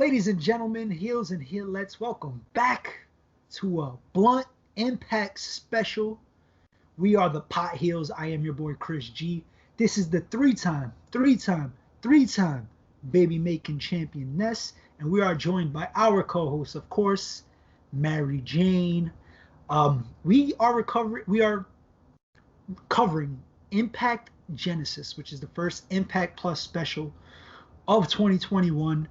Ladies and gentlemen, heels and heelettes, welcome back to a Blunt Impact special. We are the Pot Heels. I am your boy Chris G. This is the three-time baby making champion Ness, and we are joined by our co-host, of course, Mary Jane. We are covering Impact Genesis, which is the first Impact Plus special of 2021.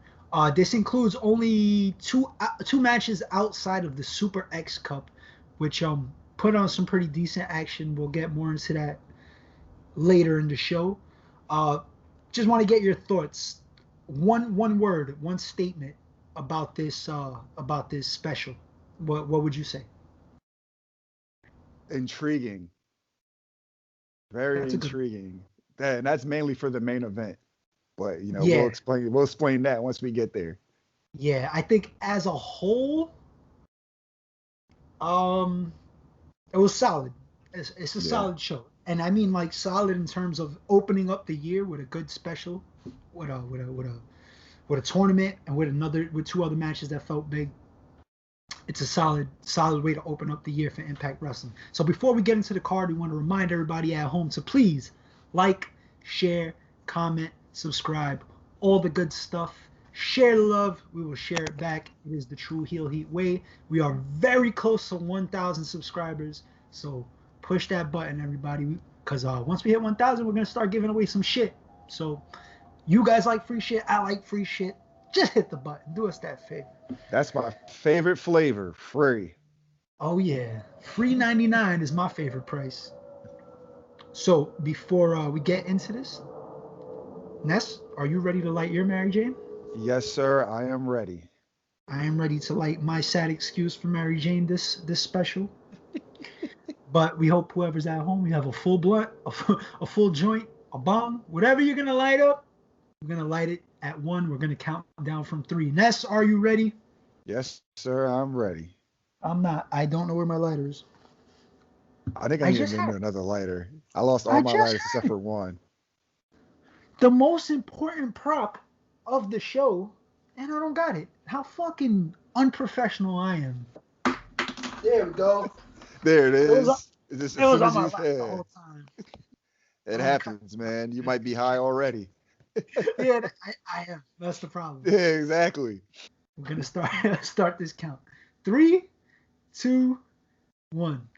This includes only two matches outside of the Super X Cup, which put on some pretty decent action. We'll get more into that later in the show. Just want to get your thoughts. One word, one statement about this special. What would you say? Intriguing. Very intriguing. And that's mainly for the main event. But we'll explain that once we get there. Yeah, I think as a whole, it was solid. It's a solid show, and I mean like solid in terms of opening up the year with a good special, with a tournament, and with two other matches that felt big. It's a solid way to open up the year for Impact Wrestling. So before we get into the card, we want to remind everybody at home to please like, share, comment, subscribe, all the good stuff. Share the love. We will share it back. It is the true Heel Heat way. We are very close to 1,000 subscribers. So push that button, everybody. Because once we hit 1,000, we're going to start giving away some shit. So you guys like free shit. I like free shit. Just hit the button. Do us that favor. That's my favorite flavor. Free. Oh, yeah. Free 99 is my favorite price. So before we get into this, Ness, are you ready to light your Mary Jane? Yes, sir. I am ready. I am ready to light my sad excuse for Mary Jane this special. But we hope whoever's at home, you have a full blunt, a full joint, a bong, whatever you're going to light up, we're going to light it at 1. We're going to count down from 3. Ness, are you ready? Yes, sir. I'm ready. I'm not. I don't know where my lighter is. I think I need to get another lighter. I lost all my lighters except for one. The most important prop of the show, and I don't got it. How fucking unprofessional I am. There we go. There it is. It was on my lap the whole time. It happens, man. You might be high already. Yeah, I am. That's the problem. Yeah, exactly. We're gonna start this count. 3, 2, 1.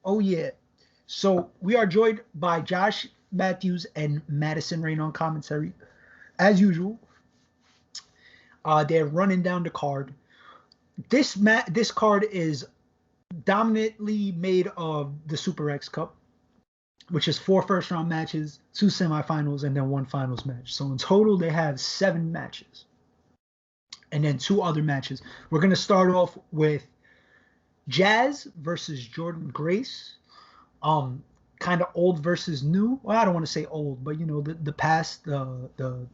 Oh, yeah. So we are joined by Josh Matthews and Madison Rain on commentary. As usual, they're running down the card. This card is dominantly made of the Super X Cup, which is 4 first-round matches, 2 semifinals, and then 1 finals match. So in total, they have 7 matches. And then 2 other matches. We're going to start off with Jazz versus Jordan Grace. Kind of old versus new. Well, I don't want to say old, but the past, the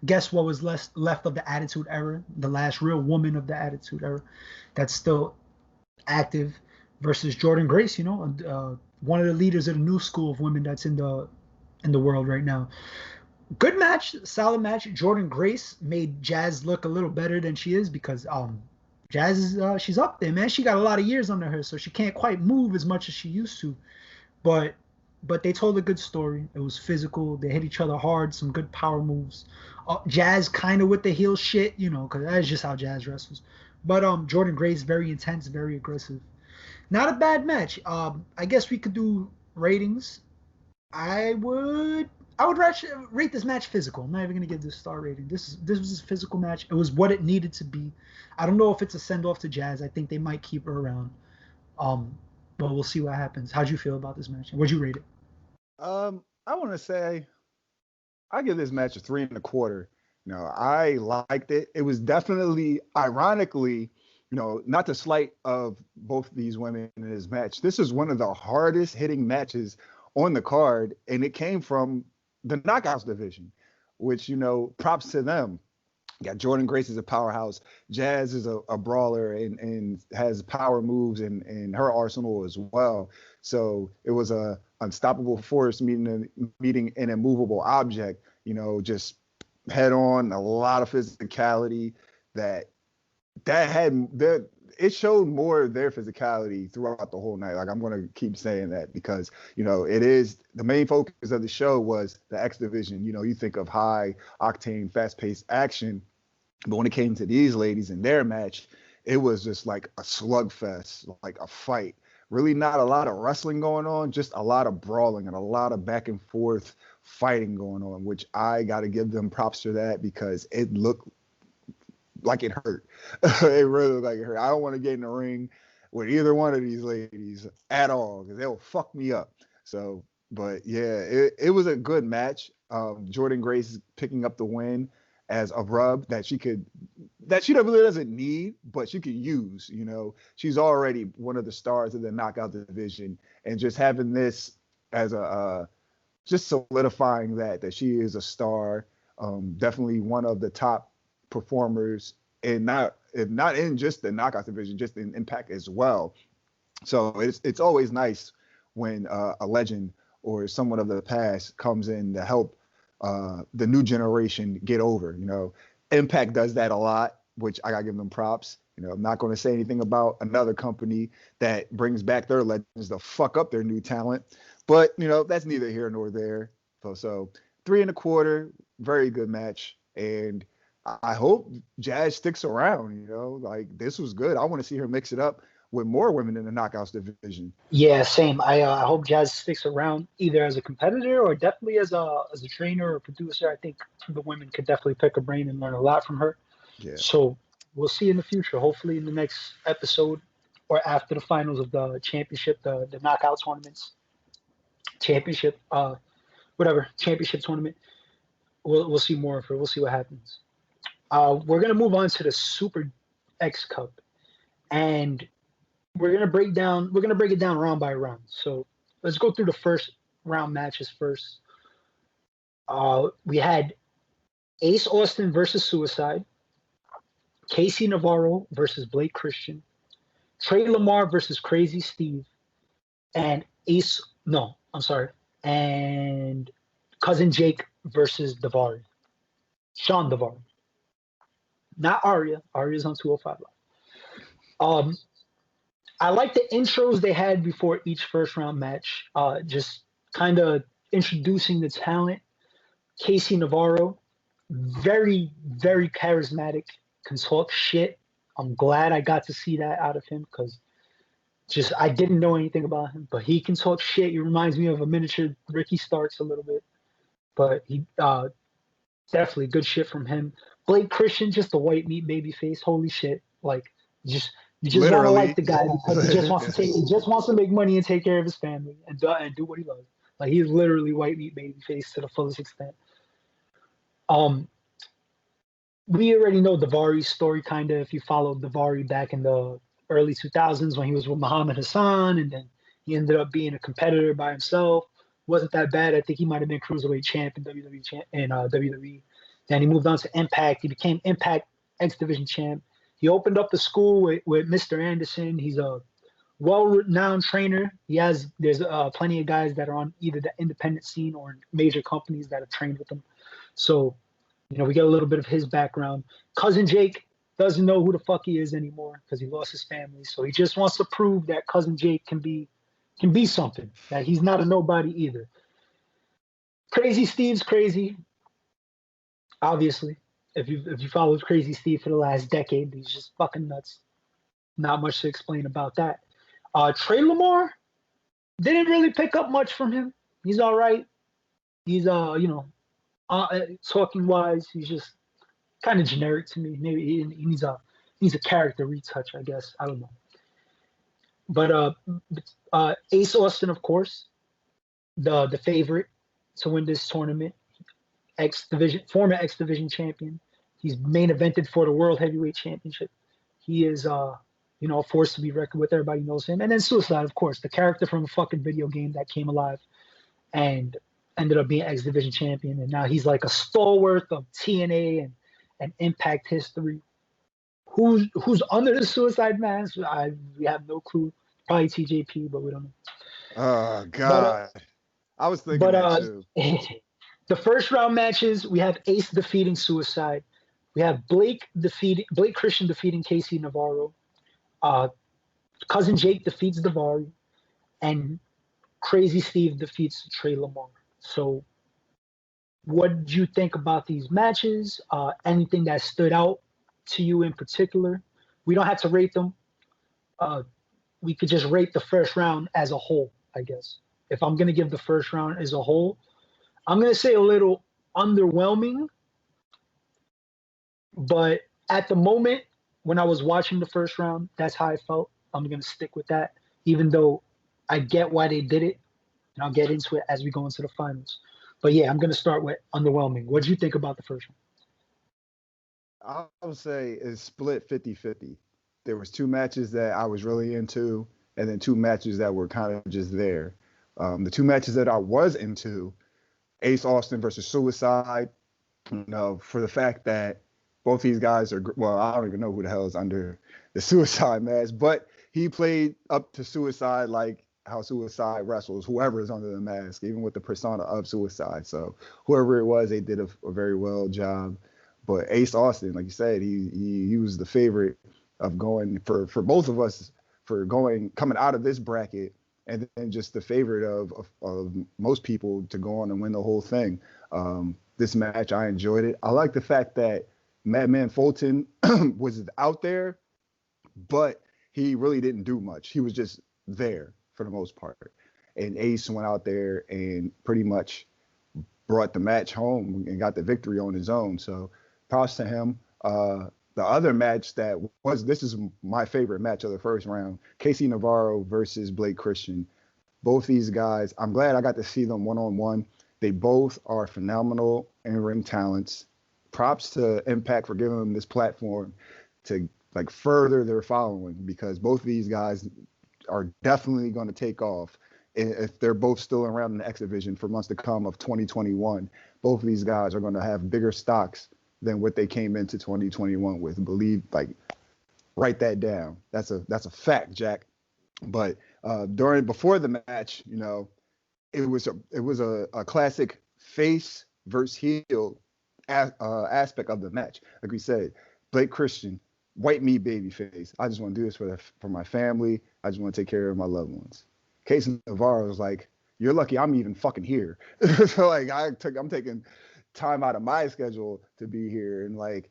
guess what was left of the Attitude Era, the last real woman of the Attitude Era that's still active, versus Jordan Grace, one of the leaders of the new school of women that's in the world right now. Good match, solid match. Jordan Grace made Jazz look a little better than she is because Jazz is she's up there, man. She got a lot of years under her, so she can't quite move as much as she used to. But they told a good story. It was physical. They hit each other hard. Some good power moves. Jazz kind of with the heel shit, because that's just how Jazz wrestles. But Jordan Grace, very intense, very aggressive. Not a bad match. I guess we could do ratings. I would rate this match physical. I'm not even gonna give this star rating. This was a physical match. It was what it needed to be. I don't know if it's a send off to Jazz. I think they might keep her around. But we'll see what happens. How'd you feel about this match? What'd you rate it? I want to say I give this match a 3 1/4. I liked it. It was definitely, ironically, not the slight of both these women in this match. This is one of the hardest hitting matches on the card, and it came from the Knockouts division, which, props to them. Yeah, Jordan Grace is a powerhouse. Jazz is a brawler and has power moves in her arsenal as well. So it was a unstoppable force meeting an immovable object. Just head on, a lot of physicality. That it showed more of their physicality throughout the whole night. Like, I'm gonna keep saying that because it is the main focus of the show was the X division. You think of high octane, fast paced action. But when it came to these ladies in their match, it was just like a slugfest, like a fight. Really not a lot of wrestling going on, just a lot of brawling and a lot of back and forth fighting going on, which I got to give them props for that because it looked like it hurt. It really looked like it hurt. I don't want to get in the ring with either one of these ladies at all because they'll fuck me up. So, but yeah, it was a good match. Jordan Grace picking up the win as a rub that she really doesn't need, but she could use. She's already one of the stars of the knockout division, and just having this as just solidifying that she is a star, definitely one of the top performers, and if not in just the knockout division, just in Impact as well. So it's always nice when a legend or someone of the past comes in to help the new generation get over. Impact does that a lot, which I gotta give them props. I'm not going to say anything about another company that brings back their legends to fuck up their new talent, but that's neither here nor there. So 3 1/4, very good match, and I hope Jazz sticks around. Like, this was good. I want to see her mix it up with more women in the knockouts division. Yeah, same. I hope Jazz sticks around either as a competitor or definitely as a trainer or producer. I think the women could definitely pick her brain and learn a lot from her. Yeah. So we'll see in the future. Hopefully in the next episode or after the finals of the championship, the knockout tournaments, championship tournament. We'll see more of her. We'll see what happens. We're gonna move on to the Super X Cup, and we're gonna break it down round by round. So let's go through the first round matches first. We had Ace Austin versus Suicide, Casey Navarro versus Blake Christian, Trey Lamar versus Crazy Steve, and and Cousin Jake versus Devari. Sean Devari. Not Arya. Arya's on 205 Live. I like the intros they had before each first round match. Just kind of introducing the talent. Casey Navarro, very, very charismatic, can talk shit. I'm glad I got to see that out of him because I didn't know anything about him, but he can talk shit. He reminds me of a miniature Ricky Starks a little bit, but he definitely good shit from him. Blake Christian, just a white meat baby face. Holy shit! Like, you just want to like the guy because he just wants to make money and take care of his family and do what he loves. Like, he's literally white meat baby face to the fullest extent. We already know Davari's story, kind of, if you followed Devari back in the early 2000s when he was with Muhammad Hassan, and then he ended up being a competitor by himself. Wasn't that bad. I think he might have been cruiserweight champ in WWE. Then he moved on to Impact. He became Impact X Division champ. He opened up the school with Mr. Anderson. He's a well-renowned trainer. There's plenty of guys that are on either the independent scene or major companies that have trained with him. So, we get a little bit of his background. Cousin Jake doesn't know who the fuck he is anymore because he lost his family. So he just wants to prove that Cousin Jake can be something, that he's not a nobody either. Crazy Steve's crazy. Obviously, if you followed Crazy Steve for the last decade, he's just fucking nuts. Not much to explain about that. Trey Lamar didn't really pick up much from him. He's all right. He's talking wise, he's just kind of generic to me. Maybe he needs a character retouch, I guess. I don't know. But Ace Austin, of course, the favorite to win this tournament. Former X Division champion. He's main evented for the World Heavyweight Championship. He is a force to be reckoned with. Everybody knows him. And then Suicide, of course, the character from a fucking video game that came alive and ended up being X Division champion. And now he's like a stalwart of TNA and Impact history. Who's under the suicide mask? We have no clue. Probably TJP, but we don't know. Oh But God, I was thinking but that too. the first round matches, we have Ace defeating Suicide. We have Blake Christian defeating Casey Navarro. Cousin Jake defeats Devari, and Crazy Steve defeats Trey Lamar. So, what did you think about these matches? Anything that stood out to you in particular? We don't have to rate them. We could just rate the first round as a whole, I guess. If I'm gonna give the first round as a whole, I'm gonna say a little underwhelming. But at the moment, when I was watching the first round, that's how I felt. I'm gonna stick with that, even though I get why they did it, and I'll get into it as we go into the finals. But yeah, I'm gonna start with underwhelming. What did you think about the first I would say it's split 50-50. There was two matches that I was really into, and then two matches that were kind of just there. The two matches that I was into, Ace Austin versus Suicide, for the fact that both these guys are, well, I don't even know who the hell is under the Suicide mask, but he played up to Suicide like how Suicide wrestles, whoever is under the mask, even with the persona of Suicide. So whoever it was, they did a very well job. But Ace Austin, like you said, he was the favorite of going for both of us for coming out of this bracket, and then just the favorite of most people to go on and win the whole thing. This match, I enjoyed it. I like the fact that Madman Fulton was out there, but he really didn't do much. He was just there for the most part. And Ace went out there and pretty much brought the match home and got the victory on his own. So props to him. The other match this is my favorite match of the first round, Casey Navarro versus Blake Christian. Both these guys, I'm glad I got to see them one-on-one. They both are phenomenal in-ring talents. Props to Impact for giving them this platform to like further their following, because both of these guys are definitely going to take off if they're both still around in the X Division for months to come of 2021. Both of these guys are going to have bigger stocks than what they came into 2021 with. Write that down. That's a fact, Jack. But before the match, it was a classic face versus heel aspect of the match. Like we said, Blake Christian, white meat baby face. I just want to do this for my family. I just want to take care of my loved ones. Casey Navarro was like, you're lucky I'm even fucking here. So like I'm taking time out of my schedule to be here, and like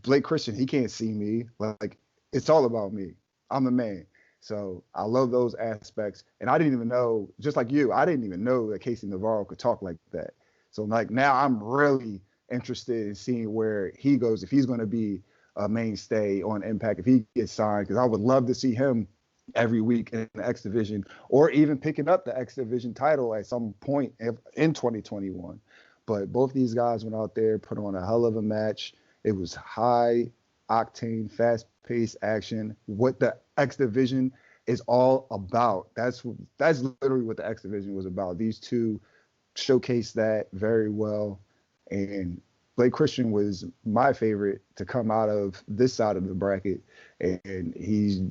Blake Christian, he can't see me. Like it's all about me. I'm the man. So I love those aspects. And I didn't even know, just like you, I didn't even know that Casey Navarro could talk like that. So like now I'm really interested in seeing where he goes, if he's going to be a mainstay on Impact, if he gets signed, because I would love to see him every week in the X Division, or even picking up the X Division title at some point in 2021. But both these guys went out there, put on a hell of a match. It was high octane, fast paced action. What the X Division is all about. That's literally what the X Division was about. These two showcased that very well. And Blake Christian was my favorite to come out of this side of the bracket. And he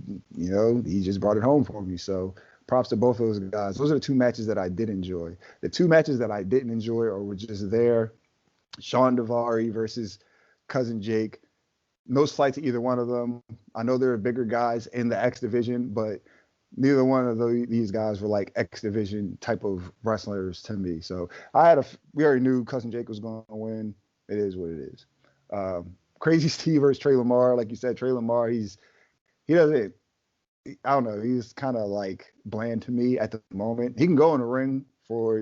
just brought it home for me. So props to both of those guys. Those are the two matches that I did enjoy. The two matches that I didn't enjoy or were just there, Sean Devari versus Cousin Jake. No slight to either one of them. I know there are bigger guys in the X Division, but neither one of these guys were like X Division type of wrestlers to me. So we already knew Cousin Jake was going to win. It is what it is. Crazy Steve versus Trey Lamar. Like you said, Trey Lamar, he doesn't, I don't know, he's kind of like bland to me at the moment. He can go in the ring for,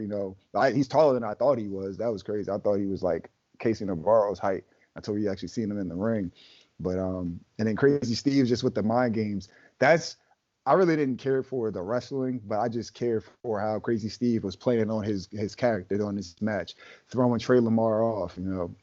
he's taller than I thought he was. That was crazy. I thought he was like Casey Navarro's height until we actually seen him in the ring. But and then Crazy Steve just with the mind games. I really didn't care for the wrestling, but I just cared for how Crazy Steve was playing on his character on this match, throwing Trey Lamar off, to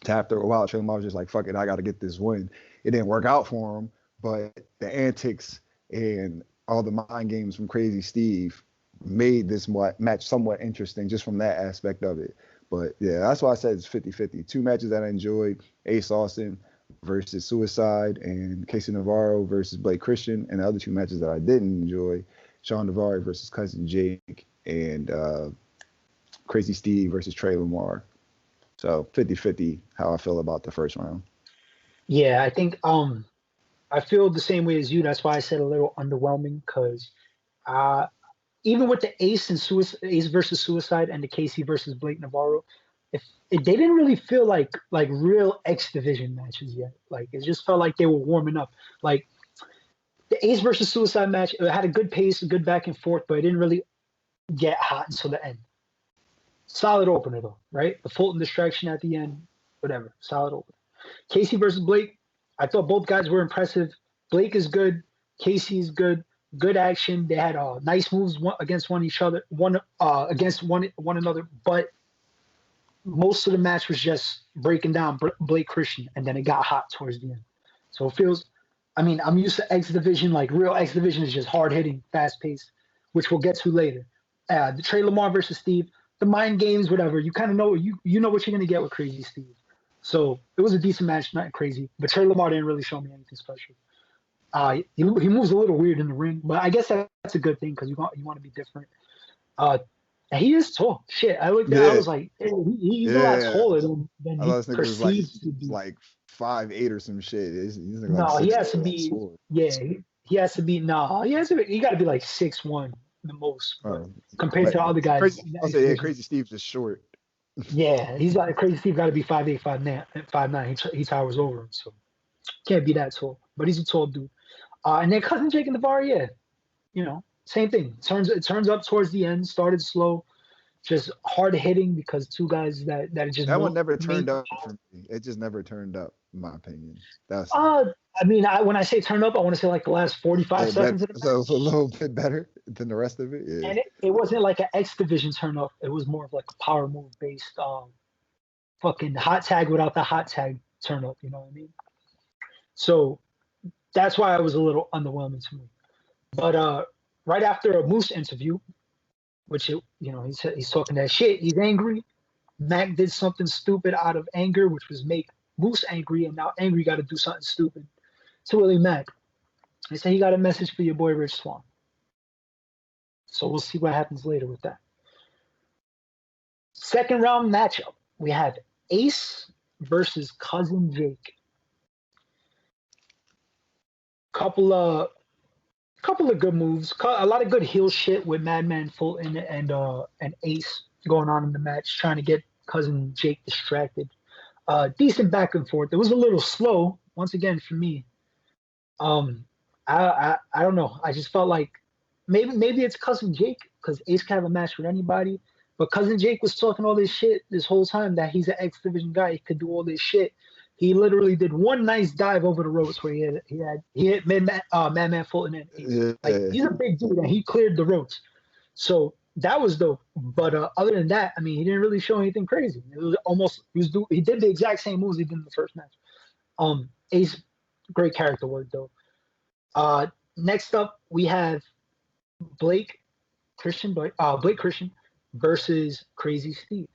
after a while, Trey Lamar was just like, fuck it, I got to get this win. It didn't work out for him, but the antics and all the mind games from Crazy Steve made this match somewhat interesting just from that aspect of it. But yeah, that's why I said it's 50-50. Two matches that I enjoyed: Ace Austin versus Suicide, and Casey Navarro versus Blake Christian. And the other two matches that I didn't enjoy: Sean Devari versus Cousin Jake, and Crazy Steve versus Trey Lamar. So 50-50 how I feel about the first round. Yeah, I think I feel the same way as you. That's why I said a little underwhelming, because even with the Ace versus Suicide and the Casey versus Blake Navarro, they didn't really feel like real X division matches yet. Like, it just felt like they were warming up. Like, the Ace versus Suicide match, it had a good pace, a good back and forth, but it didn't really get hot until the end. Solid opener though, right? The Fulton distraction at the end, whatever. Solid opener. Casey versus Blake, I thought both guys were impressive. Blake is good. Casey is good. Good action. They had nice moves against against one another. But most of the match was just breaking down Blake Christian, and then it got hot towards the end. So it feels. I mean, I'm used to X Division. Like, real X Division is just hard hitting, fast paced, which we'll get to later. The Trey Lamar versus Steve, the mind games, whatever. You kind of know you know what you're gonna get with Crazy Steve. So it was a decent match, nothing crazy. But Trey Lamar didn't really show me anything special. He moves a little weird in the ring, but I guess that's a good thing, because you want to be different. He is tall. Shit, I looked at. I was like, hey, he's a lot taller than he perceived to be. Like 5'8" or some shit. He's like no, he has to be. Yeah, he has to be. No, he got to be like 6'1" the most, compared to the other guys. Crazy Steve's just short. Yeah, he's like Crazy Steve. Got to be 5'8", 5'9". He towers over him, so can't be that tall. But he's a tall dude. And then Cousin Jake and Devari, same thing. It turns up towards the end. Started slow, just hard hitting, because two guys that just one never turned up for me. It just never turned up, in my opinion. That's I mean, when I say turn up, I want to say like the last 45 seconds. So it's a little bit better than the rest of it. Yeah. And it wasn't like an X Division turn up. It was more of like a power move based fucking hot tag without the hot tag turn up. You know what I mean? So that's why it was a little underwhelming to me. But right after a Moose interview, which he's talking that shit, he's angry. Mac did something stupid out of anger, which was make Moose angry, and now Angry got to do something stupid to Willie Mack. They say he got a message for your boy Rich Swann. So we'll see what happens later with that. Second round matchup, we have Ace versus Cousin Jake. Couple of good moves, a lot of good heel shit with Madman Fulton and Ace going on in the match, trying to get Cousin Jake distracted. Decent back and forth. It was a little slow once again for me. I don't know. I just felt like maybe it's Cousin Jake, because Ace can have a match with anybody, but Cousin Jake was talking all this shit this whole time that he's an X Division guy. He could do all this shit. He literally did one nice dive over the ropes where he hit Madman Fulton and Ace. Like, he's a big dude and he cleared the ropes. So that was dope. But other than that, I mean, he didn't really show anything crazy. It was almost he did the exact same moves he did in the first match. Ace, great character work though. Next up, we have Blake Christian versus Crazy Steve.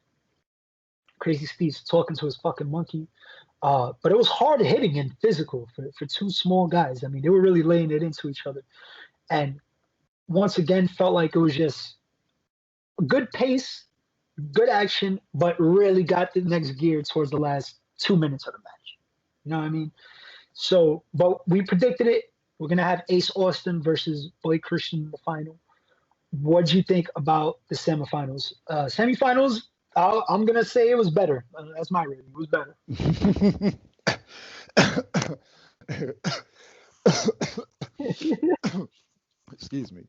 Crazy Steve's talking to his fucking monkey. But it was hard hitting and physical for two small guys. I mean, they were really laying it into each other. And once again, felt like it was just a good pace, good action, but really got the next gear towards the last 2 minutes of the match. You know what I mean? So, but we predicted it. We're going to have Ace Austin versus Blake Christian in the final. What'd you think about the semifinals? Semifinals, I'm going to say it was better. That's my rating. It was better. Excuse me.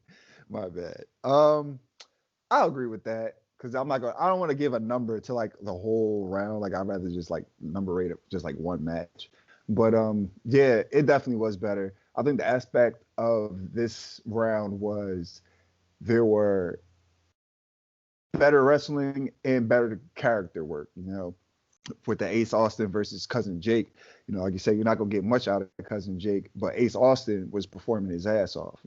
My bad. I'll agree with that, because I don't want to give a number to like the whole round. Like, I'd rather just like number rate it just like one match. But yeah, it definitely was better. I think the aspect of this round was there were better wrestling and better character work. with the Ace Austin versus Cousin Jake. Like you say, you're not gonna get much out of Cousin Jake, but Ace Austin was performing his ass off.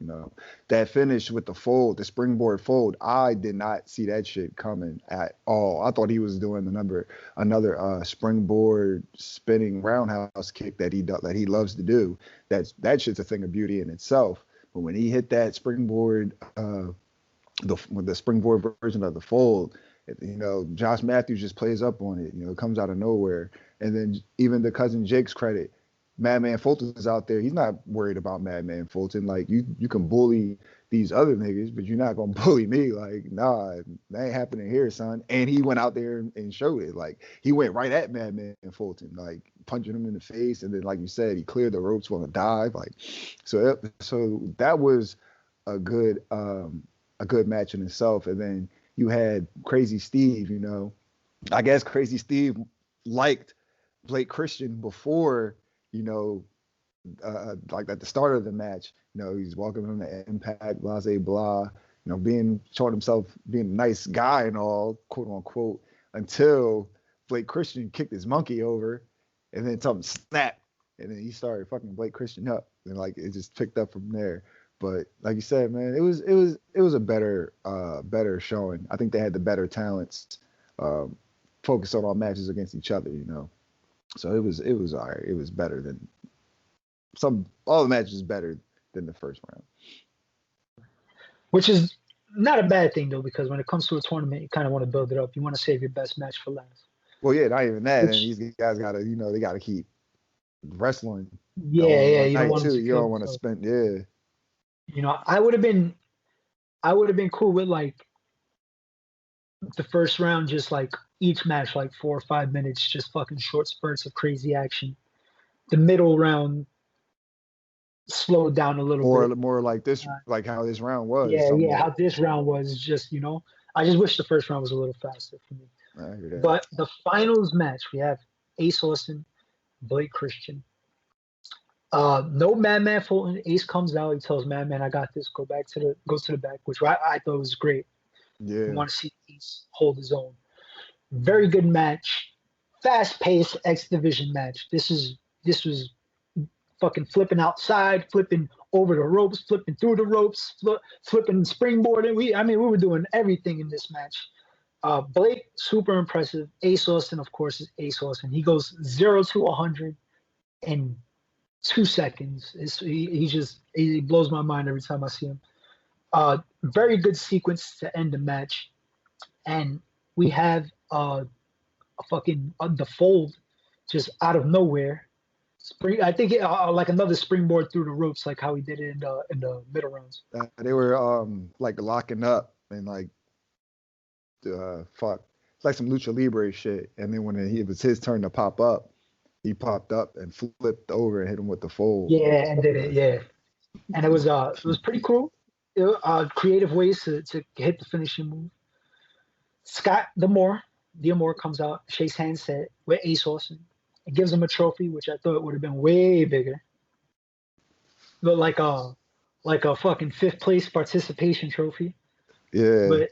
That finish with the fold, the springboard fold, I did not see that shit coming at all. I thought he was doing another springboard spinning roundhouse kick that he loves to do. That shit's a thing of beauty in itself. But when he hit that springboard, the springboard version of the fold, Josh Matthews just plays up on it. It comes out of nowhere. And then even to Cousin Jake's credit, Madman Fulton's out there. He's not worried about Madman Fulton. Like, you can bully these other niggas, but you're not going to bully me. Like, nah, that ain't happening here, son. And he went out there and showed it. Like, he went right at Madman Fulton, like punching him in the face. And then, like you said, he cleared the ropes on a dive. Like, so that was a good match in itself. And then you had Crazy Steve, I guess Crazy Steve liked Blake Christian before, like at the start of the match. He's welcoming him to Impact, blah, blah, blah, showing himself being a nice guy and all, quote unquote, until Blake Christian kicked his monkey over, and then something snapped, and then he started fucking Blake Christian up, and like it just picked up from there. But like you said, man, it was a better showing. I think they had the better talents, focused on all matches against each other, So it was all right. It was better than all the matches better than the first round. Which is not a bad thing though, because when it comes to a tournament, you kind of want to build it up. You want to save your best match for last. Well, yeah, not even that. And these guys gotta, they gotta keep wrestling. Yeah, you don't want to spend. Yeah. I would have been cool with like the first round, just like each match, like 4 or 5 minutes, just fucking short spurts of crazy action. The middle round slowed down a little bit. More like this, like how this round was. Yeah, how this round was just, I just wish the first round was a little faster for me. I hear that. But the finals match, we have Ace Austin, Blake Christian. No Madman Fulton. Ace comes out. He tells Madman, "I got this. Go to the back," which I thought was great. Yeah. You want to see Ace hold his own. Very good match. Fast-paced X Division match. This was fucking flipping outside, flipping over the ropes, flipping through the ropes, flipping springboarding. We were doing everything in this match. Blake, super impressive. Ace Austin, of course, is Ace Austin. He goes 0 to 100 in 2 seconds. He blows my mind every time I see him. Very good sequence to end the match, and we have the fold just out of nowhere. I think like another springboard through the ropes, like how he did it in the middle rounds. They were like locking up and like like some lucha libre shit. And then when it was his turn to pop up, he popped up and flipped over and hit him with the fold. Yeah, and did it. Yeah, and it was pretty cool. Creative ways to hit the finishing move. Scott D'Amore comes out, shakes hands with Ace Austin, and gives him a trophy, which I thought would have been way bigger. But like a fucking 5th place participation trophy. Yeah, but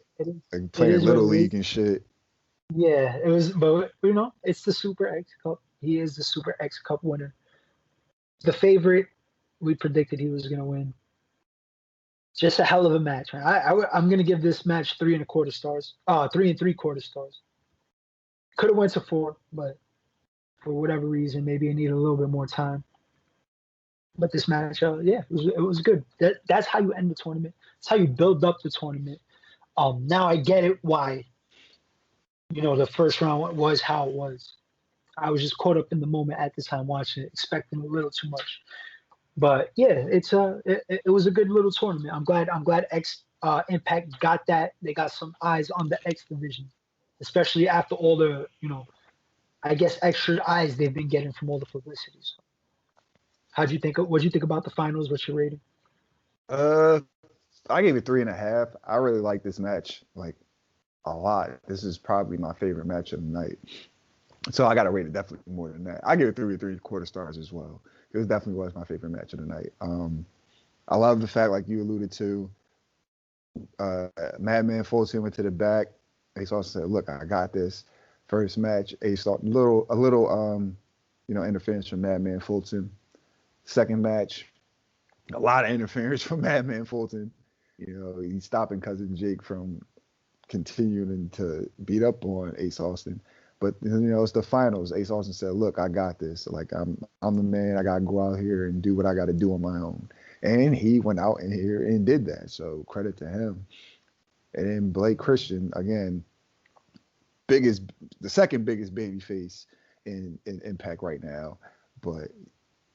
like playing Little League and shit. Yeah, it was, but it's the Super X Cup. He is the Super X Cup winner. The favorite, we predicted he was gonna win. Just a hell of a match, man. I'm gonna give this match 3 1/4 stars. 3 3/4 stars. Could have went to 4, but for whatever reason, maybe I needed a little bit more time. But this match, it was good. That's how you end the tournament. That's how you build up the tournament. Now I get it why, the first round was how it was. I was just caught up in the moment at the time watching it, expecting a little too much. But yeah, it was a good little tournament. I'm glad X Impact got that. They got some eyes on the X division, especially after all the I guess extra eyes they've been getting from all the publicity. So, what'd you think about the finals? What's your rating? I gave it 3.5. I really like this match like a lot. This is probably my favorite match of the night. So I gotta rate it definitely more than that. I give it 3 3/4 stars as well. It definitely was my favorite match of the night. I love the fact, like you alluded to, Madman Fulton went to the back. Ace also said, "Look, I got this." First match, Ace thought a little interference from Madman Fulton. Second match, a lot of interference from Madman Fulton. He's stopping Cousin Jake from continuing to beat up on Ace Austin. But it's the finals. Ace Austin said, "Look, I got this. Like I'm the man. I gotta go out here and do what I gotta do on my own." And he went out in here and did that. So credit to him. And then Blake Christian, again, the second biggest babyface in Impact right now. But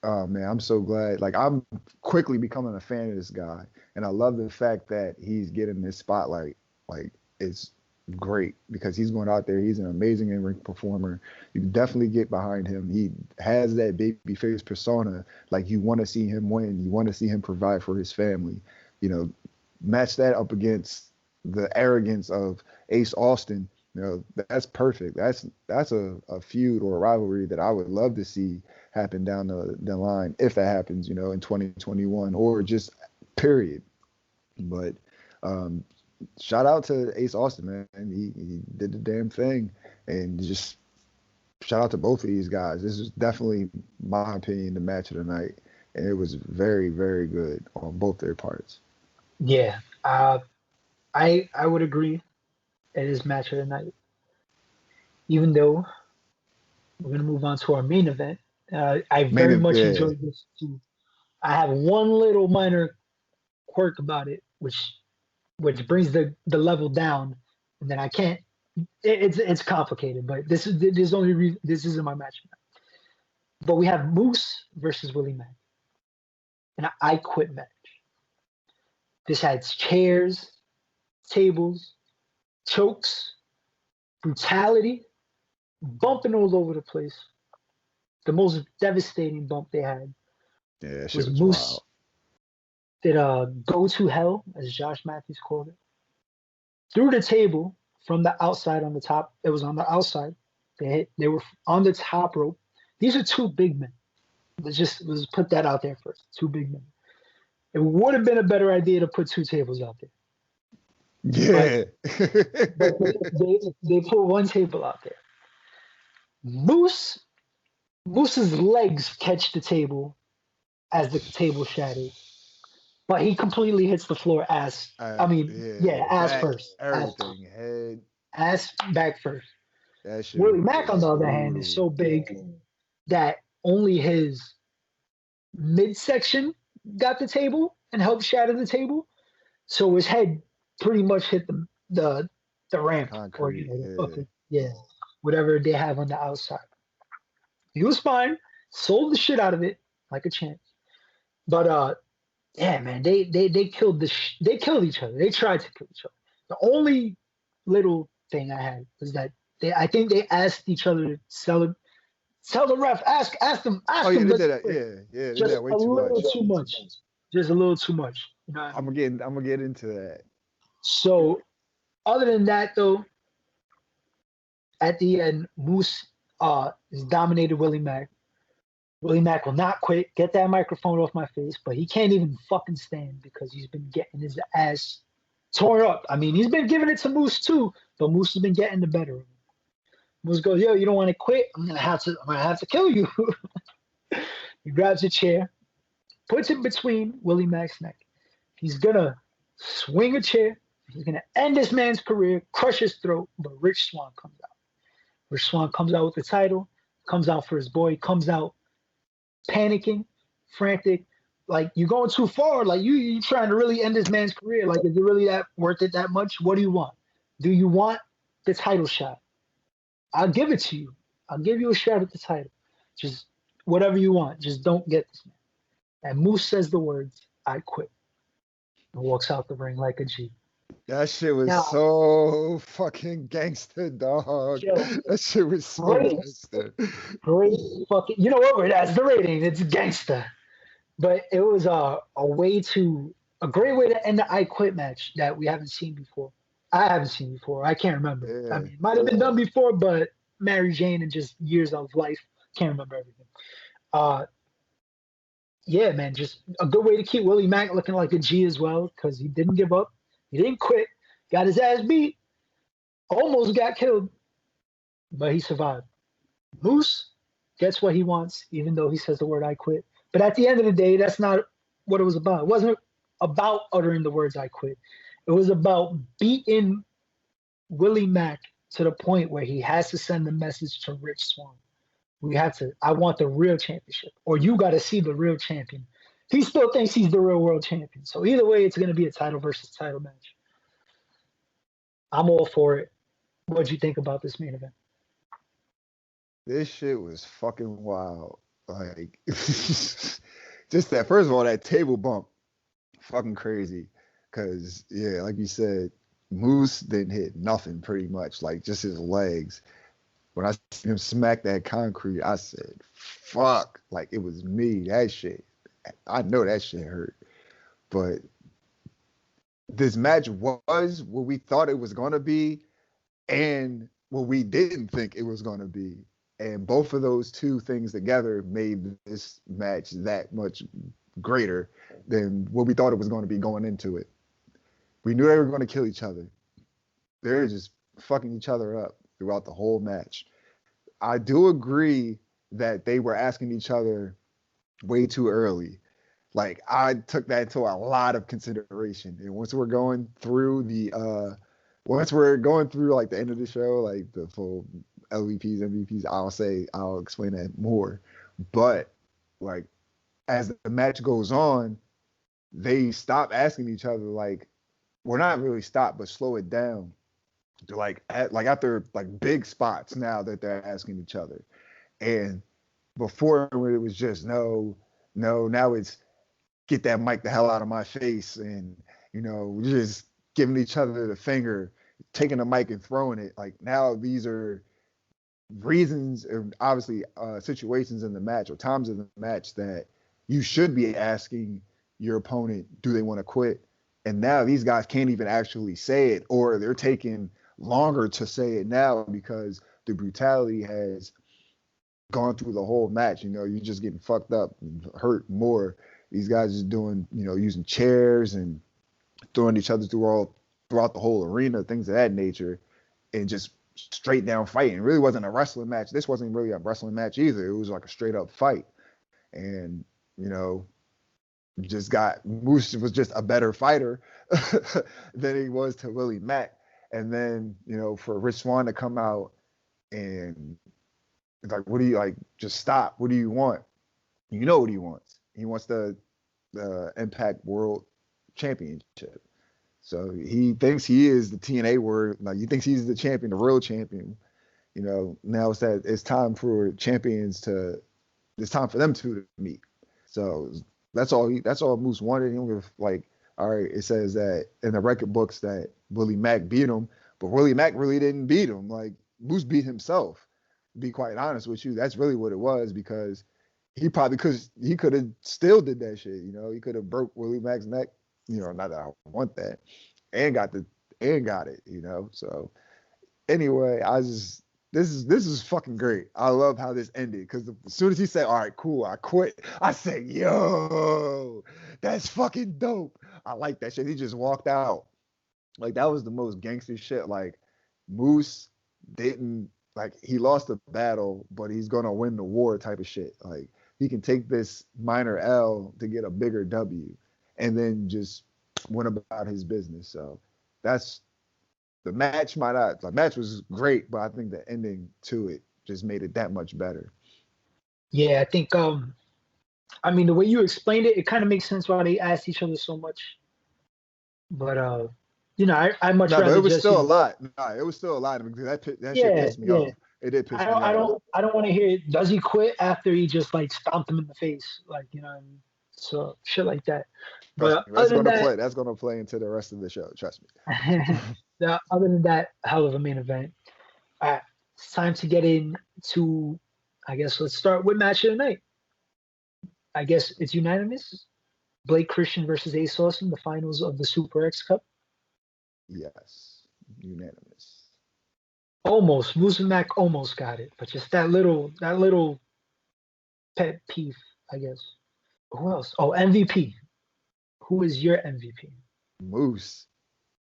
oh man, I'm so glad. Like I'm quickly becoming a fan of this guy, and I love the fact that he's getting this spotlight. Like it's great because he's going out there. He's an amazing in-ring performer. You can definitely get behind him. He has that babyface persona. Like you want to see him win. You want to see him provide for his family. Match that up against the arrogance of Ace Austin. That's perfect. That's a feud or a rivalry that I would love to see happen down the line if that happens, in 2021 or just period. But shout out to Ace Austin, man. He did the damn thing, and just shout out to both of these guys. This is definitely, my opinion, the match of the night, and it was very, very good on both their parts. Yeah, I would agree. It is match of the night. Even though we're gonna move on to our main event, I very much enjoyed this too. I have one little minor quirk about it, which brings the level down, and then I can't. It's complicated, but this isn't my match. But we have Moose versus Willie Mack, an I Quit match. This had chairs, tables, chokes, brutality, bumping all over the place. The most devastating bump they had was Moose wild. Did go to hell, as Josh Matthews called it, through the table from the outside on the top. It was on the outside. They were on the top rope. These are two big men. Let's put that out there first. Two big men. It would have been a better idea to put two tables out there. Yeah. But they put one table out there. Moose's legs catch the table as the table shatters, but he completely hits the floor ass. Ass first. Everything, head. Ass back first. Willie Mack, on the other hand, is so big that only his midsection got the table and helped shatter the table. So his head pretty much hit the ramp. Concrete, Whatever they have on the outside. He was fine, sold the shit out of it like a champ. But man, they killed they killed each other. They tried to kill each other. The only little thing I had was that I think they asked each other to tell the ref, ask them. They did that. Yeah, they did that way too much. Just a little too much. I'm gonna get into that. So, other than that, though, at the end, Moose has dominated Willie Mack. Willie Mack will not quit. Get that microphone off my face, but he can't even fucking stand because he's been getting his ass torn up. I mean, he's been giving it to Moose too, but Moose has been getting the better of him. Moose goes, "Yo, you don't want to quit? I'm gonna have to kill you." He grabs a chair, puts it between Willie Mack's neck. He's gonna swing a chair. He's gonna end this man's career, crush his throat. But Rich Swann comes out. Rich Swann comes out with the title, comes out for his boy, comes out panicking, frantic, like you're going too far. Like you trying to really end this man's career. Like, is it really that worth it that much? What do you want? Do you want the title shot? I'll give it to you. I'll give you a shot at the title. Just whatever you want. Just don't get this man. And Moose says the words, "I quit," and walks out the ring like a G. That shit was so fucking gangster, dog. Yo, that shit was so gangster. Great fucking. You know what? That's the rating. It's gangster. But it was a great way to end the I Quit match that we haven't seen before. I haven't seen before. I can't remember. Yeah. I mean, it might have been done before, but Mary Jane and just years of life, can't remember everything. Yeah, man, just a good way to keep Willie Mack looking like a G as well, because he didn't give up. He didn't quit. Got his ass beat. Almost got killed. but he survived. Moose gets what he wants, even though he says the word "I quit." But at the end of the day, that's not what it was about. It wasn't about uttering the words "I quit." It was about beating Willie Mack to the point where he has to send the message to Rich Swann. I want the real championship, or you got to see the real champion. He still thinks he's the real world champion. So either way, it's going to be a title versus title match. I'm all for it. What'd you think about this main event? This shit was fucking wild. Like, just that, first of all, that table bump, fucking crazy. Because, yeah, like you said, Moose didn't hit nothing pretty much, like just his legs. When I see him smack that concrete, I said, fuck, like it was me. That shit, I know that shit hurt. But this match was what we thought it was going to be and what we didn't think it was going to be. And both of those two things together made this match that much greater than what we thought it was going to be going into it. We knew they were going to kill each other. They were just fucking each other up throughout the whole match. I do agree that they were asking each other way too early. Like, I took that into a lot of consideration. And once we're going through like the end of the show, like the full LVPs, MVPs, I'll explain that more. But like, as the match goes on, they stop asking each other, like, we're not really stop, but slow it down. They're like after like big spots now that they're asking each other. And before it was just no, now it's get that mic the hell out of my face, and just giving each other the finger, taking the mic and throwing it. Like, now these are reasons, and obviously situations in the match or times in the match that you should be asking your opponent, do they want to quit? And now these guys can't even actually say it, or they're taking longer to say it now because the brutality has gone through the whole match. You're just getting fucked up and hurt more. These guys are doing, using chairs and throwing each other throughout the whole arena, things of that nature, and just straight down fighting. It really wasn't a wrestling match. This wasn't really a wrestling match either. It was like a straight up fight. And, Moose was just a better fighter than he was to Willie Mack. And then, for Rich Swann to come out and like, what do you like? Just stop. What do you want? You know what he wants. He wants the Impact World Championship. So he thinks he is the TNA World. Like, he thinks he's the champion, the real champion. Now it's time for them to meet. So that's all Moose wanted. He don't give, like, all right, it says that in the record books that Willie Mack beat him, but Willie Mack really didn't beat him. Like, Moose beat himself. To be quite honest with you, that's really what it was, because he could have still did that shit. He could have broke Willie Mack's neck. Not that I want that, and got it. So anyway, this is fucking great. I love how this ended, because as soon as he said, all right, cool, I quit, I said, yo, that's fucking dope. I like that shit. He just walked out. Like, that was the most gangster shit. Like, Moose didn't, like, he lost the battle, but he's gonna win the war type of shit. Like, he can take this minor L to get a bigger W, and then just went about his business. So that's the match. The match was great, but I think the ending to it just made it that much better. Yeah, I think the way you explained it, it kind of makes sense why they asked each other so much. But I much rather. But it was still a lot. It was still a lot, because that shit pissed me off. It did piss me off. I don't want to hear it. Does he quit after he just like stomped him in the face, like, so shit like that. But that's gonna play into the rest of the show. Trust me. Other than that, hell of a main event. All right, it's time to get into. I guess let's start with match of the night. I guess it's unanimous. Blake Christian versus Ace Austin, the finals of the Super X Cup. Yes, unanimous. Almost. Moose and Mack almost got it, but just that little pet peeve, I guess. Who else? Oh, MVP. Who is your MVP? Moose.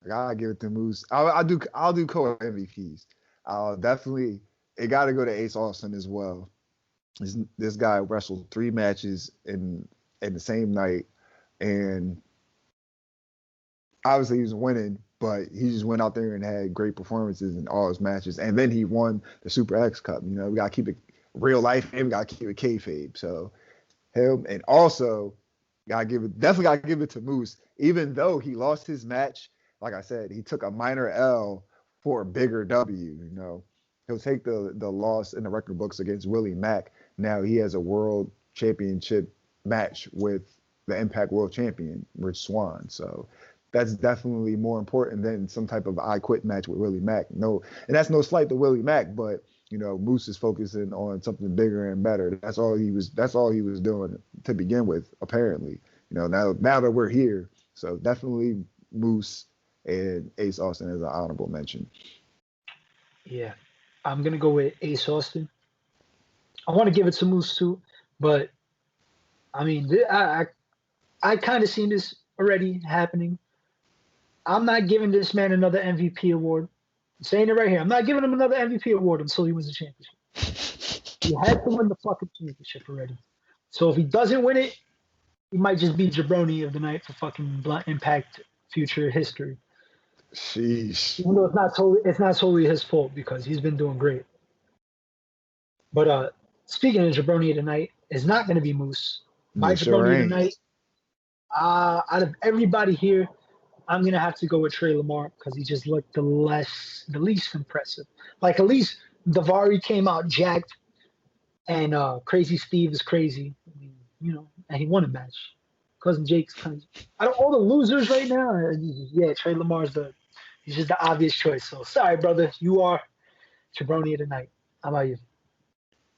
I gotta give it to Moose. I'll do co-MVPs. I'll definitely, it got to go to Ace Austin as well. This guy wrestled 3 matches in the same night, and obviously he was winning, but he just went out there and had great performances in all his matches, and then he won the Super X Cup. You know, we gotta keep it real life, and we gotta keep it kayfabe. So him, and also definitely gotta give it to Moose, even though he lost his match. Like I said, he took a minor L for a bigger W. You know, he'll take the loss in the record books against Willie Mack. Now he has a world championship match with the Impact World Champion, Rich Swann. So that's definitely more important than some type of I Quit match with Willie Mack. No, and that's no slight to Willie Mack, but you know, Moose is focusing on something bigger and better. That's all he was doing to begin with, apparently. You know, now that we're here. So definitely Moose and Ace Austin as an honorable mention. Yeah. I'm gonna go with Ace Austin. I want to give it to Moose too, but I mean, I kind of seen this already happening. I'm not giving this man another MVP award. I'm saying it right here. I'm not giving him another MVP award until he wins the championship. He had to win the fucking championship already. So if he doesn't win it, he might just be jabroni of the night for fucking Blunt Impact future history. Sheesh. Even though it's not solely his fault because he's been doing great. But speaking of jabroni of the night, it's not going to be Moose. My jabroni of the night, out of everybody here, I'm going to have to go with Trey Lamar because he just looked the least impressive. Like, at least Devari came out jacked, and Crazy Steve is crazy. I mean, you know, and he won a match. Cousin Jake's kind of out of all the losers right now. Yeah, Trey Lamar's he's just the obvious choice. So sorry, brother, you are jabroni of the night. How about you?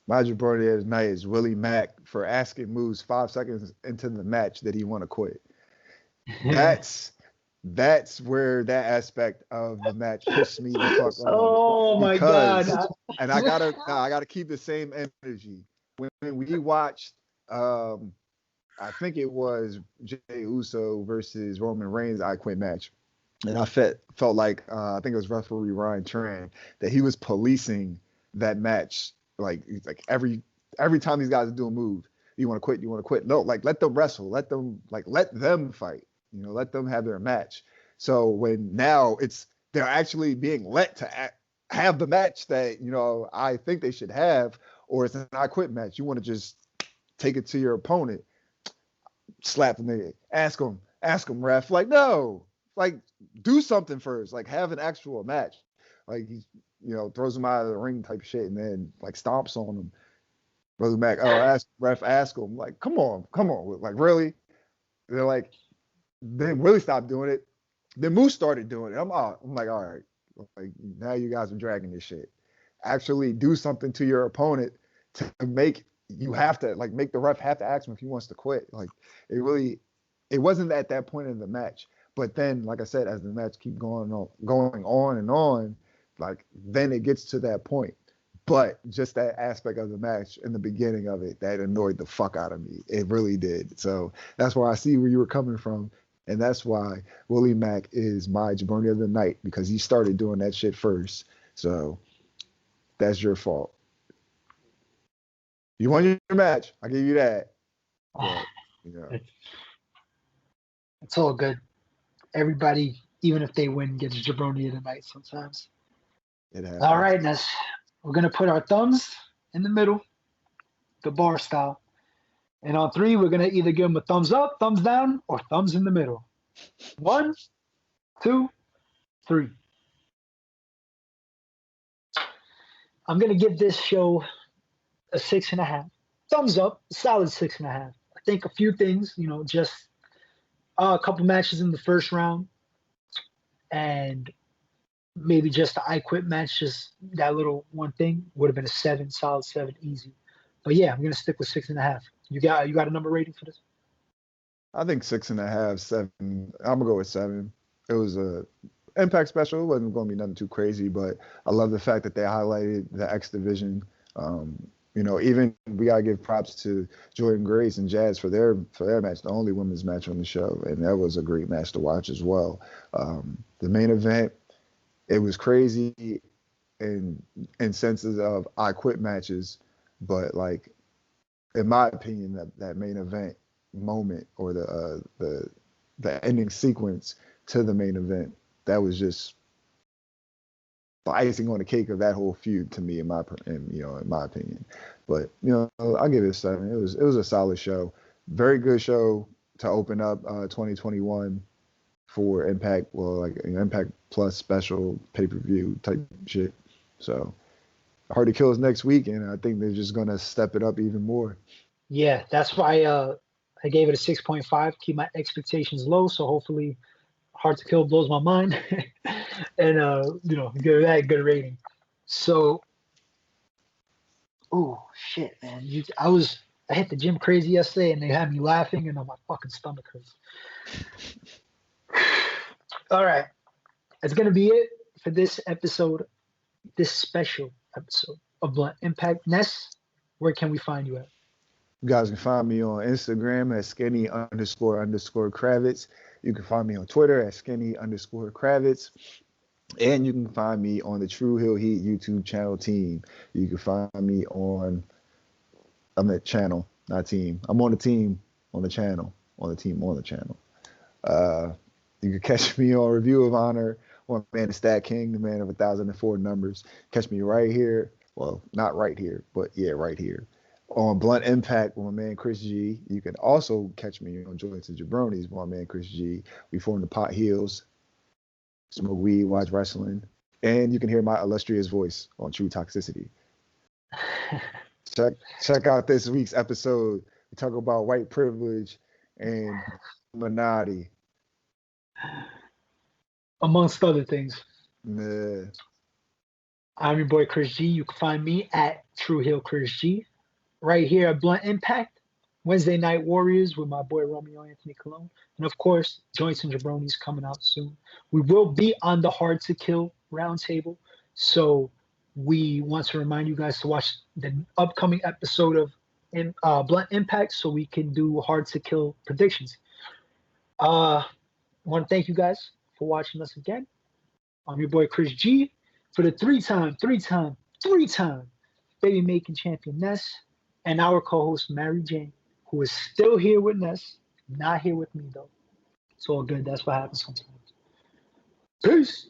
My jabroni of the night is Willie Mack for asking Moose 5 seconds into the match that he want to quit. That's where that aspect of the match pissed me the fuck off. Oh my god! And I gotta keep the same energy. When we watched, I think it was Jey Uso versus Roman Reigns I Quit match, and I felt like I think it was referee Ryan Tran that he was policing that match. Like every time these guys do a move, you want to quit. No, like let them wrestle, let them fight. You know, let them have their match. So when now they're actually being let to have the match that, you know, I think they should have, or it's an I Quit match. You want to just take it to your opponent, slap them, ask them, ref. Like, no, like do something first. Like have an actual match. Like he, you know, throws them out of the ring type shit and then like stomps on them. Brother Mac, ask them. Like, come on. Like, really? They're like, then Willie stopped doing it. Then Moose started doing it. I'm like, all right. Like, now you guys are dragging this shit. Actually do something to your opponent to make the ref have to ask him if he wants to quit. Like, it wasn't at that point in the match. But then, like I said, as the match keep going on and on, like then it gets to that point. But just that aspect of the match in the beginning of it, that annoyed the fuck out of me. It really did. So that's why I see where you were coming from. And that's why Willie Mack is my jabroni of the night, because he started doing that shit first. So that's your fault. You won your match. I give you that. But, you know. It's all good. Everybody, even if they win, gets jabroni of the night sometimes. It happens. All right, Ness. We're going to put our thumbs in the middle, the bar style. And on 3, we're going to either give them a thumbs up, thumbs down, or thumbs in the middle. 1, 2, 3. I'm going to give this show a 6.5. Thumbs up, solid 6.5. I think a few things, you know, just a couple matches in the first round. And maybe just the I Quit match, just that little one thing would have been a 7, solid 7, easy. But yeah, I'm gonna stick with 6.5. You got a number rating for this? I think 6.5, 7. I'm gonna go with 7. It was a Impact special. It wasn't gonna be nothing too crazy, but I love the fact that they highlighted the X division. You know, even we gotta give props to Jordan Grace and Jazz for their match, the only women's match on the show, and that was a great match to watch as well. The main event, it was crazy. in senses of I quit matches, but like in my opinion, that main event moment or the ending sequence to the main event, that was just the icing on the cake of that whole feud to me, in my opinion. But I'll give it a 7. It was a solid show, very good show to open up 2021 for Impact. Well, like Impact Plus special pay-per-view type shit. So Hard to Kill is next week, and I think they're just gonna step it up even more. Yeah, that's why I gave it a 6.5. Keep my expectations low, so hopefully Hard to Kill blows my mind, and give that good rating. So, oh shit, man, I hit the gym crazy yesterday, and they had me laughing, and my fucking stomach hurts. All right, that's gonna be it for this episode, this special episode of Blunt Impact. Ness, where can we find you at? You guys can find me on Instagram at skinny__Kravitz. You can find me on Twitter at skinny_Kravitz. And you can find me on the True Hill Heat YouTube channel team. You can find me I'm at channel, not team. I'm on the team, on the channel, on the team, on the channel. You can catch me on Review of Honor, on Man the Stat King, the man of 1,004 numbers. Catch me right here. Well, not right here, but yeah, right here. On Blunt Impact with my man Chris G. You can also catch me on Joints and Jabronis with my man Chris G. We form the Pot Heels, smoke weed, watch wrestling, and you can hear my illustrious voice on True Toxicity. Check out this week's episode. We talk about white privilege and Illuminati, amongst other things. Nah. I'm your boy Chris G. You can find me at True Hill Chris G. Right here at Blunt Impact, Wednesday Night Warriors with my boy Romeo Anthony Colon. And of course, Joints and Jabronis coming out soon. We will be on the Hard to Kill roundtable. So we want to remind you guys to watch the upcoming episode of Blunt Impact so we can do Hard to Kill predictions. I want to thank you guys for watching us again. I'm your boy Chris G. For the three-time baby making champion Ness, and our co-host Mary Jane, who is still here with Ness, not here with me though. It's all good. That's what happens sometimes. Peace.